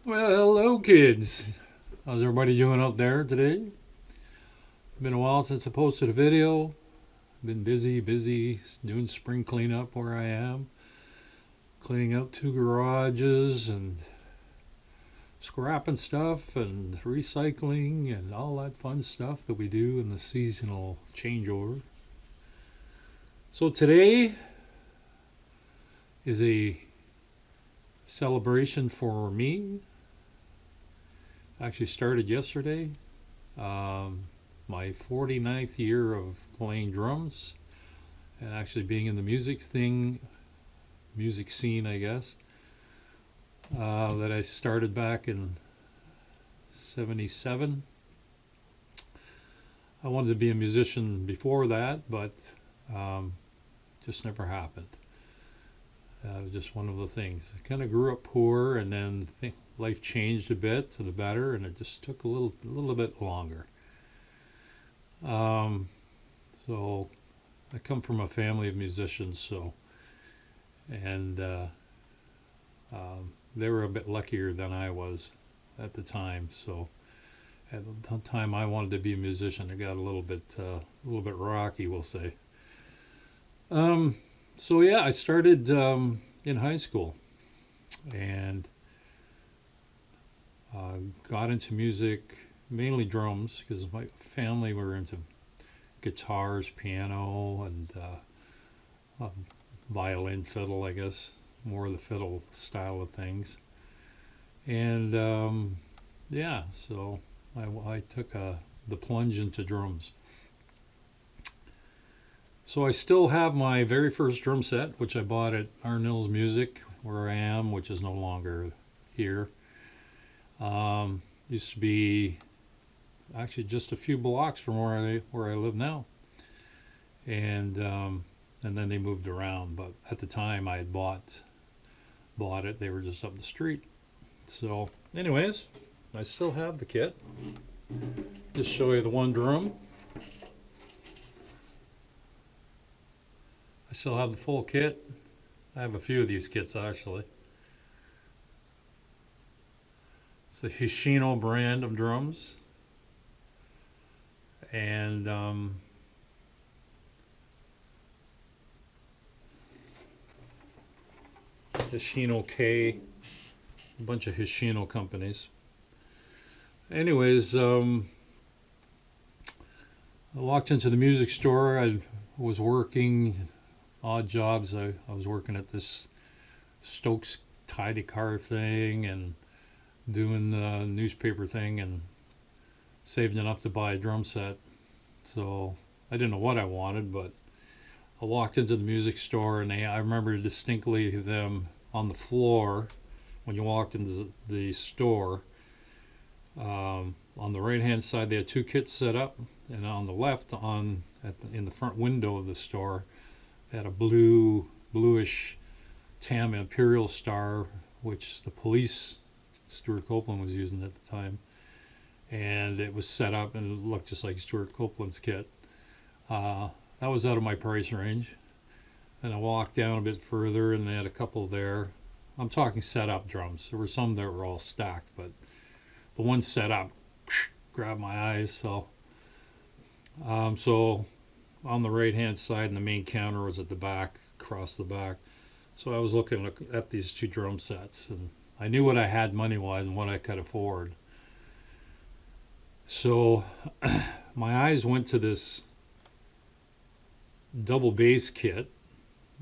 Well, hello, kids. How's everybody doing out there today? Been a while since I posted a video. Been busy doing spring cleanup where I am. Cleaning out two garages and scrapping stuff and recycling and all that fun stuff that we do in the seasonal changeover. So today is a celebration for me. Actually started yesterday. Um, my 49th year of playing drums and actually being in the music scene, I guess, that I started back in 77. I wanted to be a musician before that, but um, just never happened. It was just one of the things. I kind of grew up poor, and then life changed a bit to the better, and it just took a little bit longer. Um, so I come from a family of musicians, so and they were a bit luckier than I was at the time. So at the time I wanted to be a musician, it got a little bit rocky, we'll say. Um, so yeah, I started in high school and got into music, mainly drums, because my family were into guitars, piano, and violin, fiddle, I guess, more of the fiddle style of things. And yeah, so I took the plunge into drums. So I still have my very first drum set, which I bought at Arnill's Music, where I am, which is no longer here. Used to be actually just a few blocks from where I live now, and then they moved around. But at the time, I had bought it. They were just up the street. So, anyways, I still have the kit. Just show you the one drum. I still have the full kit. I have a few of these kits actually. It's a Hishino brand of drums, and Hishino K, a bunch of Hishino companies. Anyways, I walked into the music store. I was working odd jobs. I was working at this Stokes tidy car thing and doing the newspaper thing and saved enough to buy a drum set. So I didn't know what I wanted, but I walked into the music store and I remember distinctly them on the floor when you walked into the store. On the right hand side, they had two kits set up, and on the left, in the front window of the store, they had a bluish Tam Imperial Star, which the police Stuart Copeland was using at the time, and it was set up and it looked just like Stuart Copeland's kit. That was out of my price range. And I walked down a bit further, and they had a couple there. I'm talking set up drums. There were some that were all stacked, but the one set up grabbed my eyes. So on the right hand side, and the main counter was at the back, across the back. So I was looking at these two drum sets, and I knew what I had money wise and what I could afford. So my eyes went to this double bass kit.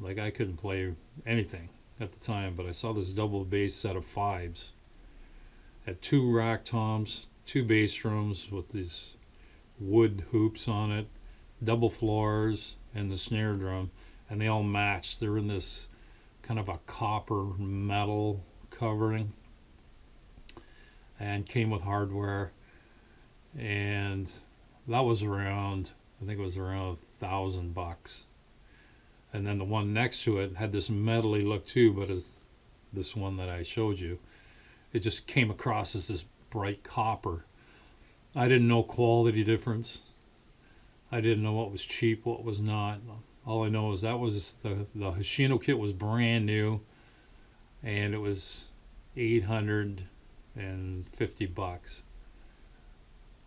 Like, I couldn't play anything at the time, but I saw this double bass set of fives. Had two rack toms, two bass drums with these wood hoops on it, double floors, and the snare drum, and they all matched. They're in this kind of a copper metal covering and came with hardware. And that was around, I think it was around $1,000. And then the one next to it had this metally look too, but as this one that I showed you, it just came across as this bright copper. I didn't know quality difference. I didn't know what was cheap, what was not. All I know is that was the Hoshino kit was brand new, and it was $850. $850,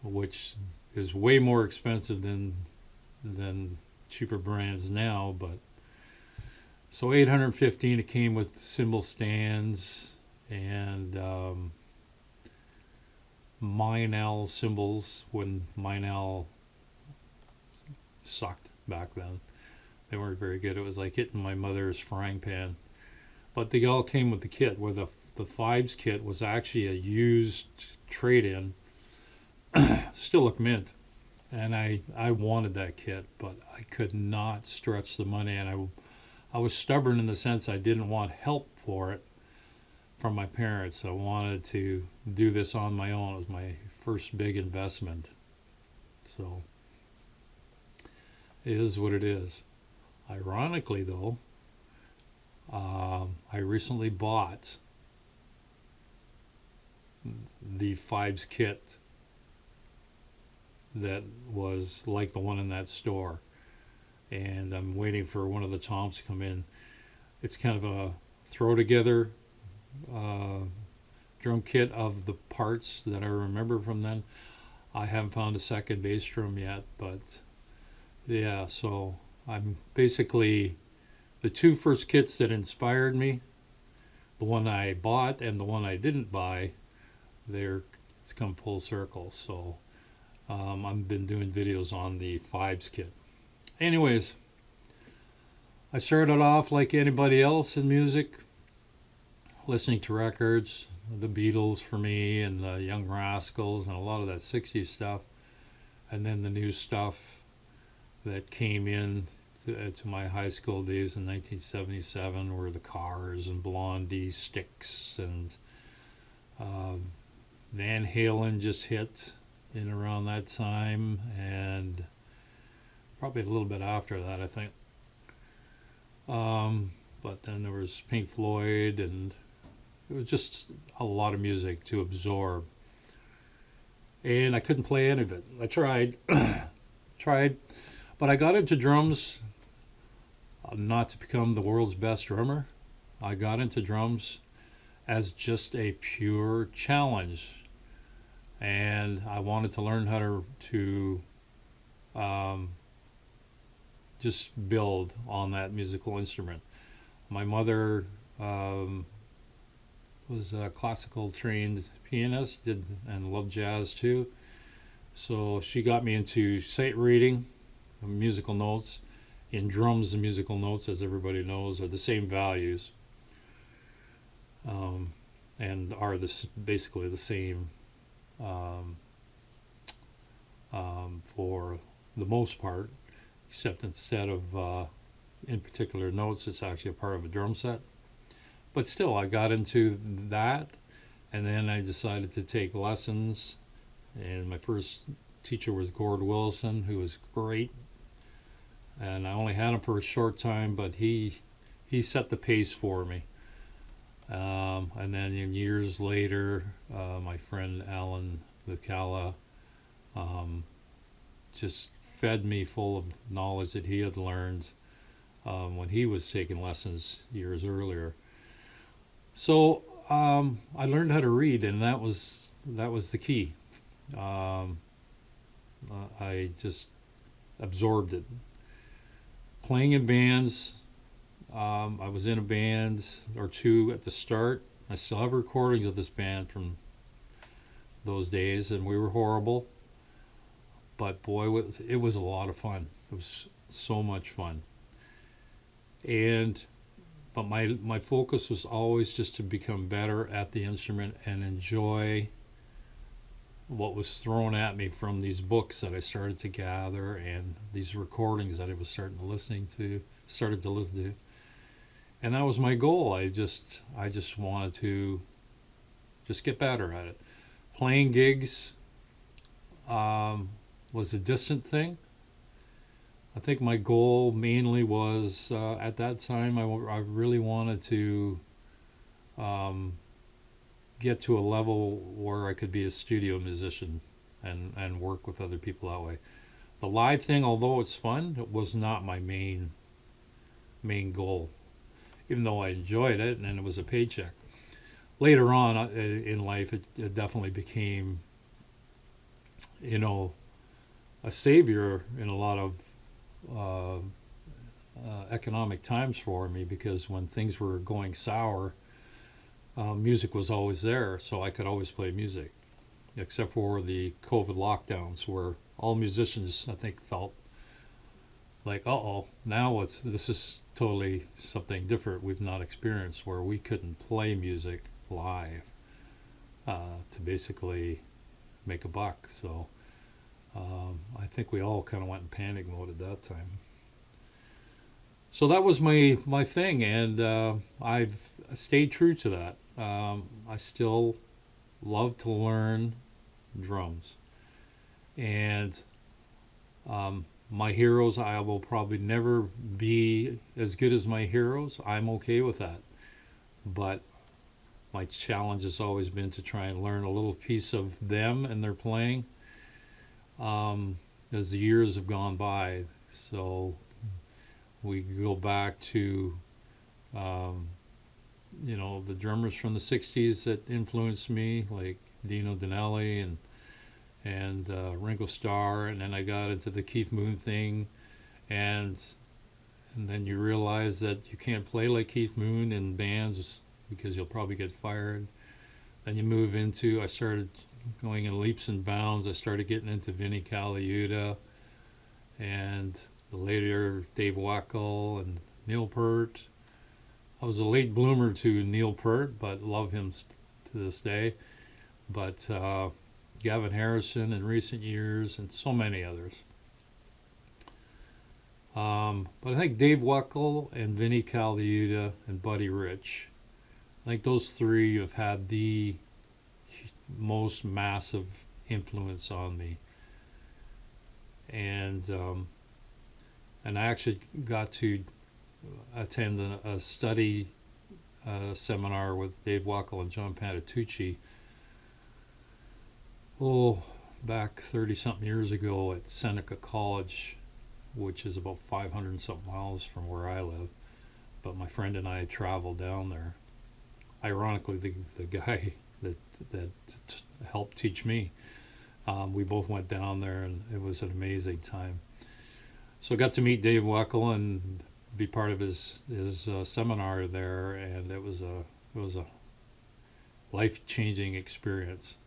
which is way more expensive than cheaper brands now. But so $815. It came with cymbal stands and Meinl cymbals when Meinl sucked back then. They weren't very good. It was like hitting my mother's frying pan. But they all came with the kit, where the Fibes kit was actually a used trade-in. Still looked mint. And I wanted that kit, but I could not stretch the money. And I was stubborn in the sense I didn't want help for it from my parents. I wanted to do this on my own. It was my first big investment. So it is what it is. Ironically, though, I recently bought the Fibes kit that was like the one in that store, and I'm waiting for one of the toms to come in. It's kind of a throw together drum kit of the parts that I remember from then. I haven't found a second bass drum yet, but yeah, so I'm basically the two first kits that inspired me, the one I bought and the one I didn't buy, it's come full circle. So I've been doing videos on the Fibes kit. Anyways, I started off like anybody else in music, listening to records, the Beatles for me, and the Young Rascals, and a lot of that 60s stuff, and then the new stuff that came in to my high school days in 1977 were the Cars and Blondie, Styx, and Van Halen just hit in around that time, and probably a little bit after that, I think. But then there was Pink Floyd, and it was just a lot of music to absorb. And I couldn't play any of it. I tried, but I got into drums not to become the world's best drummer. I got into drums as just a pure challenge, and I wanted to learn how to just build on that musical instrument. My mother was a classical trained pianist, and loved jazz too. So she got me into sight reading, musical notes. In drums, the musical notes, as everybody knows, are the same values, and are basically the same for the most part, except instead of in particular notes, it's actually a part of a drum set. But still, I got into that, and then I decided to take lessons, and my first teacher was Gord Wilson, who was great. And I only had him for a short time, but he set the pace for me. And then years later, my friend Alan Vicala just fed me full of knowledge that he had learned when he was taking lessons years earlier. So I learned how to read, and that was the key. I just absorbed it. Playing in bands, I was in a band or two at the start. I still have recordings of this band from those days, and we were horrible. But boy, it was a lot of fun. It was so much fun. But my focus was always just to become better at the instrument and enjoy what was thrown at me from these books that I started to gather and these recordings that I was started to listen to. And that was my goal. I just wanted to just get better at it. Playing gigs was a distant thing. I think my goal mainly was at that time I really wanted to get to a level where I could be a studio musician and work with other people that way. The live thing, although it's fun, it was not my main goal, even though I enjoyed it and it was a paycheck. later on in life, it definitely became, a savior in a lot of uh, economic times for me, because when things were going sour, music was always there, so I could always play music, except for the COVID lockdowns, where all musicians, I think, felt like, uh-oh, now this is totally something different we've not experienced, where we couldn't play music live to basically make a buck. So I think we all kind of went in panic mode at that time. So that was my thing, and I've stayed true to that. I still love to learn drums, and my heroes, I will probably never be as good as my heroes. I'm okay with that, but my challenge has always been to try and learn a little piece of them and their playing as the years have gone by. So we go back to the drummers from the 60s that influenced me, like Dino Donnelly and Ringo Starr, and then I got into the Keith Moon thing, and then you realize that you can't play like Keith Moon in bands because you'll probably get fired. Then you move into, I started going in leaps and bounds. I started getting into Vinnie Colaiuta, and later Dave Weckl and Neil Peart. I was a late bloomer to Neil Peart, but love him to this day. But Gavin Harrison in recent years, and so many others. But I think Dave Weckl and Vinnie Colaiuta and Buddy Rich, I think those three have had the most massive influence on me. And I actually got to attend a study seminar with Dave Weckl and John Patitucci, back 30-something years ago at Seneca College, which is about 500-something miles from where I live. But my friend and I traveled down there. Ironically, the guy that helped teach me, we both went down there, and it was an amazing time. So I got to meet Dave Weckl and be part of his seminar there, and it was a life-changing experience.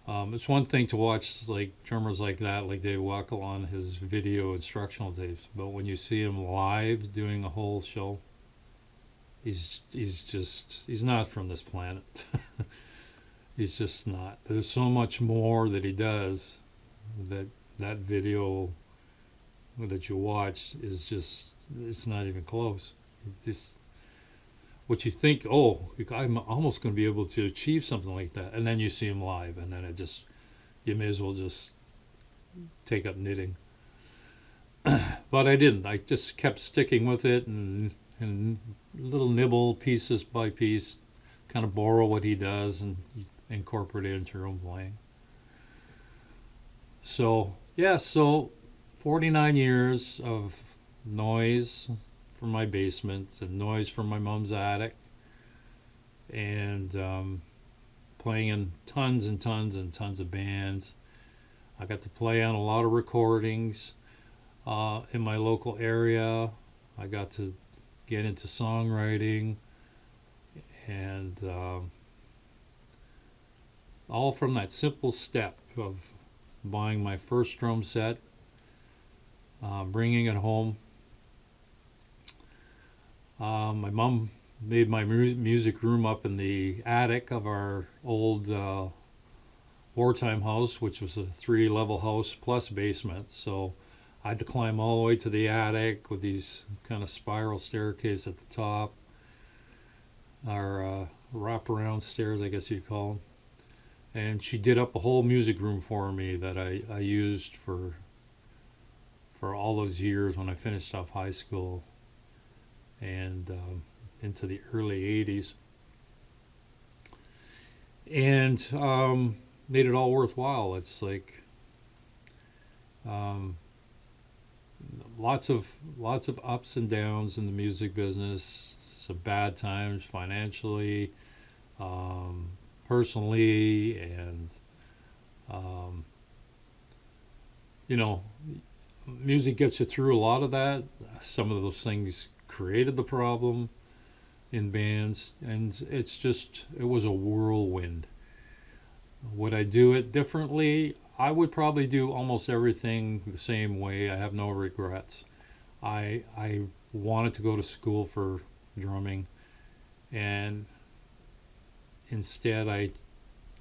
It's one thing to watch like drummers like that, like Dave Weckl, on his video instructional tapes, but when you see him live doing a whole show, he's not from this planet. He's just not. There's so much more that he does that video that you watch is just, it's not even close. Just what you think, I'm almost going to be able to achieve something like that, and then you see him live, and then you may as well just take up knitting. But I didn't. I just kept sticking with it, and little nibble, pieces by piece, kind of borrow what he does and incorporate it into your own playing. So 49 years of noise from my basement and noise from my mom's attic, and playing in tons and tons and tons of bands. I got to play on a lot of recordings in my local area. I got to get into songwriting, and all from that simple step of buying my first drum set, bringing it home. My mom made my music room up in the attic of our old wartime house, which was a 3-level house plus basement. So I had to climb all the way to the attic with these kind of spiral staircase at the top, or wraparound stairs, I guess you'd call them. And she did up a whole music room for me that I used for all those years when I finished off high school and into the early 80s. And made it all worthwhile. It's like lots of ups and downs in the music business. Some bad times financially, personally, and um, you know, music gets you through a lot of that. Some of those things created the problem in bands, and it was a whirlwind. Would I do it differently? I would probably do almost everything the same way. I have no regrets. I wanted to go to school for drumming, and instead I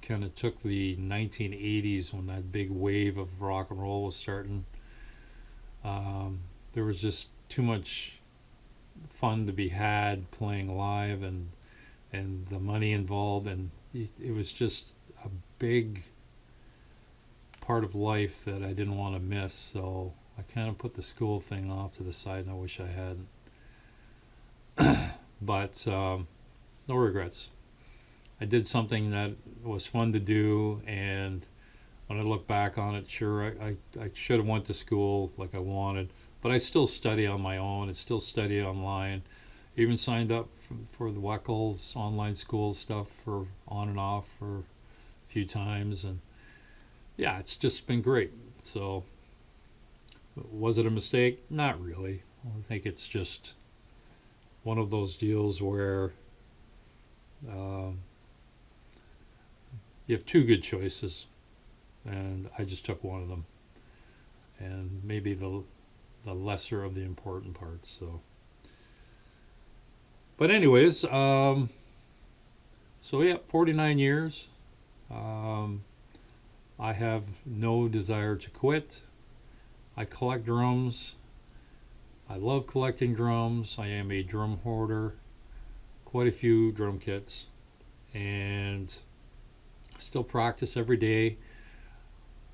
kind of took the 1980s when that big wave of rock and roll was starting. There was just too much fun to be had playing live, and the money involved, and it was just a big part of life that I didn't want to miss. So I kind of put the school thing off to the side, and I wish I hadn't. But no regrets. I did something that was fun to do, and when I look back on it, sure, I should have went to school like I wanted, but I still study on my own. I still study online. Even signed up for the Weckels online school stuff for on and off for a few times, and yeah, it's just been great. So, was it a mistake? Not really. I think it's just one of those deals where um, you have two good choices, and I just took one of them, and maybe the lesser of the important parts. So, but anyways, so yeah, 49 years. Um, I have no desire to quit. I collect drums. I love collecting drums. I am a drum hoarder. Quite a few drum kits, and still practice every day.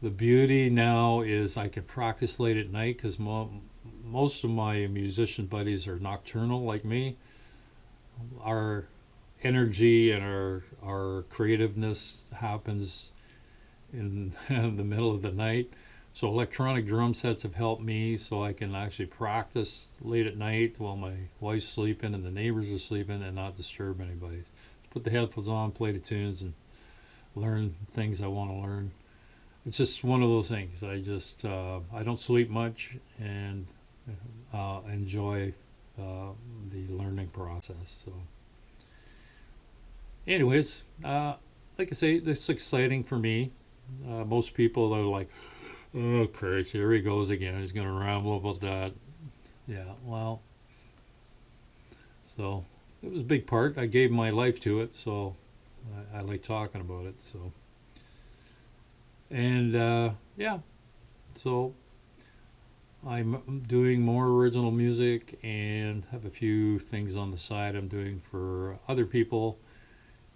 The beauty now is I can practice late at night because most of my musician buddies are nocturnal like me. Our energy and our creativeness happens in the middle of the night. So electronic drum sets have helped me so I can actually practice late at night while my wife's sleeping and the neighbors are sleeping and not disturb anybody. Put the headphones on, play the tunes, and learn things I want to learn. It's just one of those things. I don't sleep much, and enjoy the learning process. So anyways, like I say, this is exciting for me. Most people are like, oh, Christ, here he goes again. He's going to ramble about that. Yeah, well, so it was a big part. I gave my life to it, so I like talking about it. So, and yeah, so I'm doing more original music and have a few things on the side I'm doing for other people,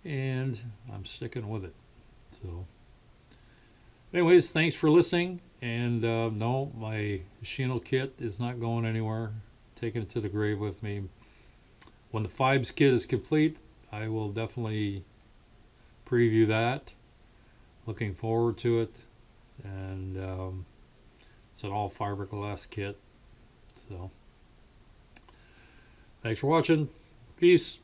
and I'm sticking with it. So, anyways, thanks for listening. And no, my Shino kit is not going anywhere. Taking it to the grave with me. When the Fibes kit is complete, I will definitely preview that. Looking forward to it. And it's an all fiberglass kit. So, thanks for watching. Peace.